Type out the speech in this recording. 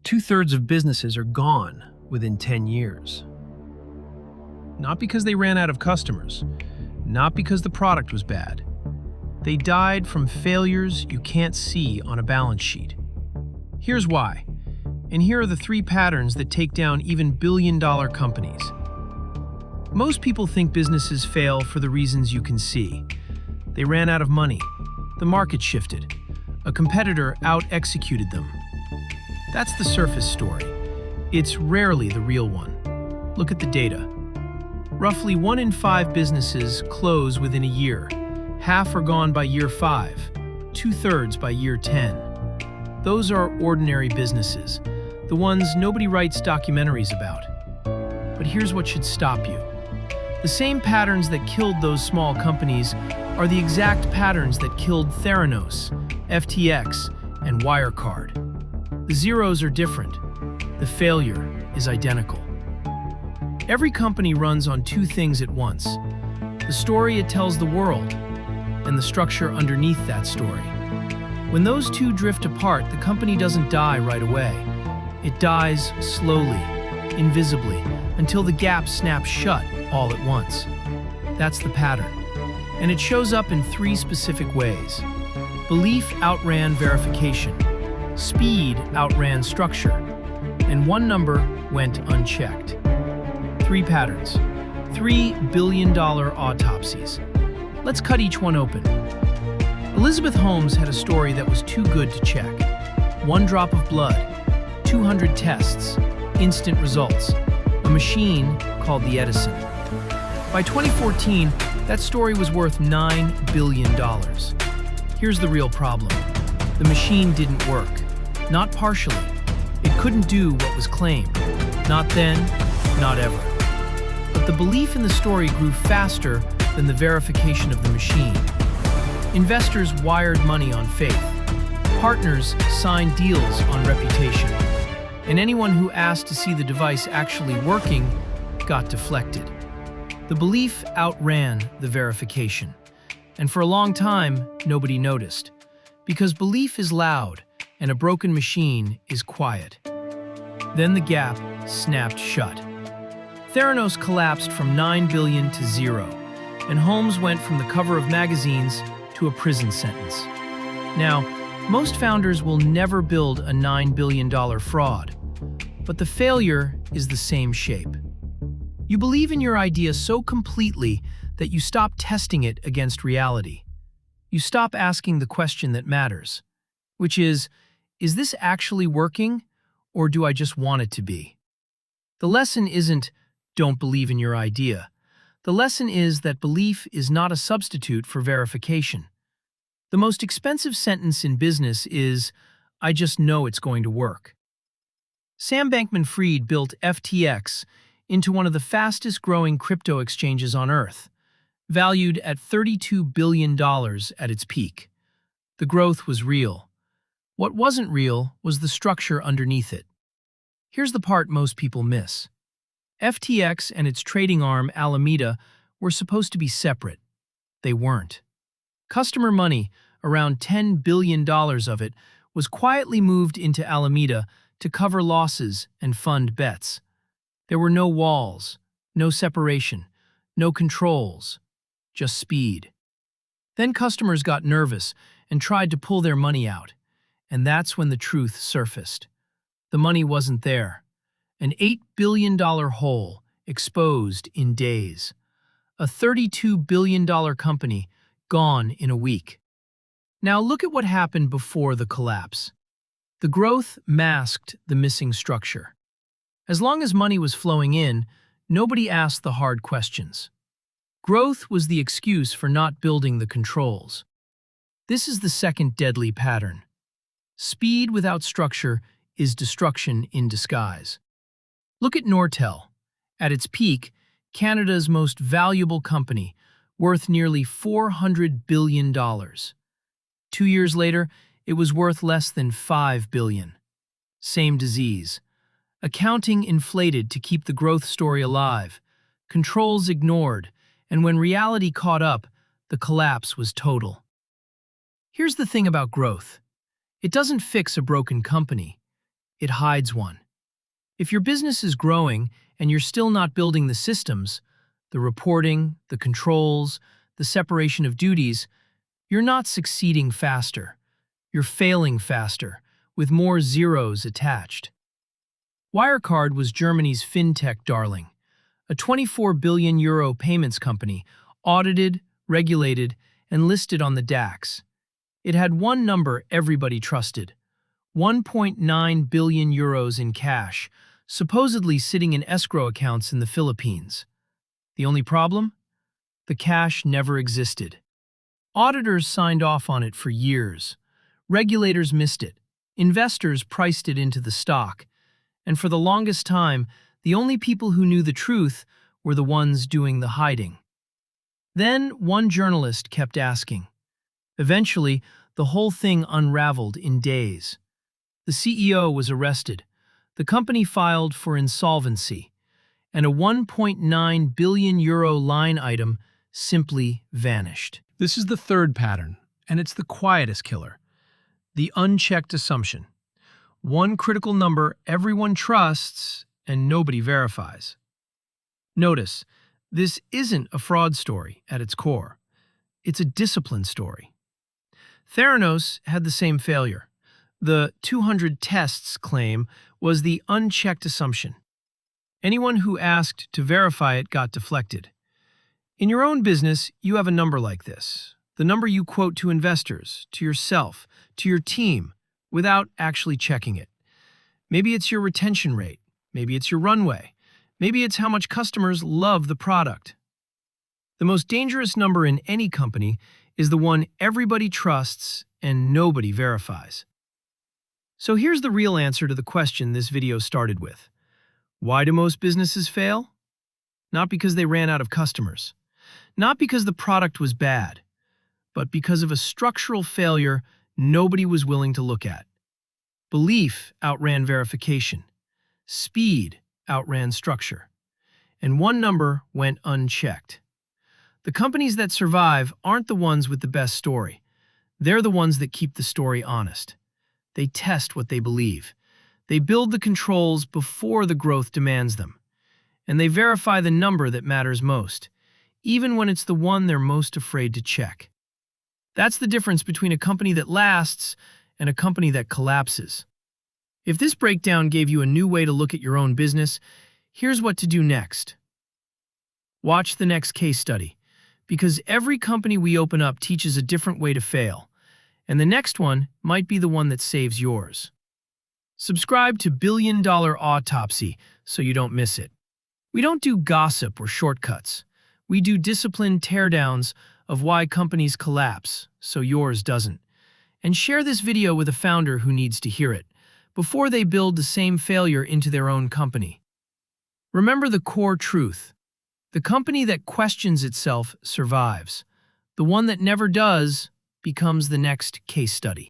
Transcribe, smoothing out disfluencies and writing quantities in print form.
2/3 of businesses are gone within 10 years. Not because they ran out of customers, not because the product was bad. They died from failures you can't see on a balance sheet. Here's why, and here are the 3 patterns that take down even billion-dollar companies. Most people think businesses fail for the reasons you can see. They ran out of money, the market shifted, a competitor out-executed them. That's the surface story. It's rarely the real one. Look at the data. Roughly 1 in 5 businesses close within a year. Half are gone by year 5, 2/3 by year 10. Those are ordinary businesses, the ones nobody writes documentaries about. But here's what should stop you. The same patterns that killed those small companies are the exact patterns that killed Theranos, FTX, and Wirecard. The zeros are different. The failure is identical. Every company runs on 2 things at once: the story it tells the world, and the structure underneath that story. When those 2 drift apart, the company doesn't die right away. It dies slowly, invisibly, until the gap snaps shut all at once. That's the pattern. And it shows up in 3 specific ways. Belief outran verification. Speed outran structure. And 1 number went unchecked. 3 patterns. 3 billion-dollar autopsies. Let's cut each one open. Elizabeth Holmes had a story that was too good to check. 1 drop of blood, 200 tests, instant results. A machine called the Edison. By 2014, that story was worth $9 billion. Here's the real problem. The machine didn't work. Not partially. It couldn't do what was claimed. Not then, not ever. But the belief in the story grew faster than the verification of the machine. Investors wired money on faith. Partners signed deals on reputation. And anyone who asked to see the device actually working got deflected. The belief outran the verification. And for a long time, nobody noticed. Because belief is loud, and a broken machine is quiet. Then the gap snapped shut. Theranos collapsed from $9 billion to 0, and Holmes went from the cover of magazines to a prison sentence. Now, most founders will never build a $9 billion fraud, but the failure is the same shape. You believe in your idea so completely that you stop testing it against reality. You stop asking the question that matters, which is this actually working, or do I just want it to be? The lesson isn't, don't believe in your idea. The lesson is that belief is not a substitute for verification. The most expensive sentence in business is, I just know it's going to work. Sam Bankman-Fried built FTX into one of the fastest-growing crypto exchanges on Earth, valued at $32 billion at its peak. The growth was real. What wasn't real was the structure underneath it. Here's the part most people miss. FTX and its trading arm, Alameda, were supposed to be separate. They weren't. Customer money, around $10 billion of it, was quietly moved into Alameda to cover losses and fund bets. There were no walls, no separation, no controls, just speed. Then customers got nervous and tried to pull their money out, and that's when the truth surfaced. The money wasn't there. An $8 billion hole exposed in days. A $32 billion company gone in a week. Now look at what happened before the collapse. The growth masked the missing structure. As long as money was flowing in, nobody asked the hard questions. Growth was the excuse for not building the controls. This is the second deadly pattern. Speed without structure is destruction in disguise. Look at Nortel. At its peak, Canada's most valuable company, worth nearly $400 billion. 2 years later, it was worth less than $5 billion. Same disease. Accounting inflated to keep the growth story alive, controls ignored, and when reality caught up, the collapse was total. Here's the thing about growth. It doesn't fix a broken company. it hides one. If your business is growing and you're still not building the systems, the reporting, the controls, the separation of duties, you're not succeeding faster. You're failing faster, with more zeros attached. Wirecard was Germany's fintech darling, a 24 billion euro payments company, audited, regulated, and listed on the DAX. It had one number everybody trusted: 1.9 billion euros in cash, supposedly sitting in escrow accounts in the Philippines. The only problem? The cash never existed. Auditors signed off on it for years. Regulators missed it. Investors priced it into the stock. And for the longest time, the only people who knew the truth were the ones doing the hiding. Then one journalist kept asking. Eventually, the whole thing unraveled in days. The CEO was arrested. The company filed for insolvency, and a 1.9 billion euro line item simply vanished. This is the third pattern, and it's the quietest killer: the unchecked assumption. One critical number everyone trusts and nobody verifies. Notice, this isn't a fraud story at its core. It's a discipline story. Theranos had the same failure. The 200 tests claim was the unchecked assumption. Anyone who asked to verify it got deflected. In your own business, you have a number like this. The number you quote to investors, to yourself, to your team, without actually checking it. Maybe it's your retention rate. Maybe it's your runway. Maybe it's how much customers love the product. The most dangerous number in any company is the one everybody trusts and nobody verifies. So here's the real answer to the question this video started with. Why do most businesses fail? Not because they ran out of customers. Not because the product was bad, but because of a structural failure nobody was willing to look at. Belief outran verification. Speed outran structure. And one number went unchecked. The companies that survive aren't the ones with the best story. They're the ones that keep the story honest. They test what they believe. They build the controls before the growth demands them. And they verify the number that matters most, even when it's the one they're most afraid to check. That's the difference between a company that lasts and a company that collapses. If this breakdown gave you a new way to look at your own business, here's what to do next. Watch the next case study, because every company we open up teaches a different way to fail, and the next one might be the one that saves yours. Subscribe to $1 Billion Autopsy so you don't miss it. We don't do gossip or shortcuts. We do disciplined teardowns of why companies collapse, so yours doesn't. And share this video with a founder who needs to hear it, before they build the same failure into their own company. Remember the core truth. The company that questions itself survives. The one that never does becomes the next case study.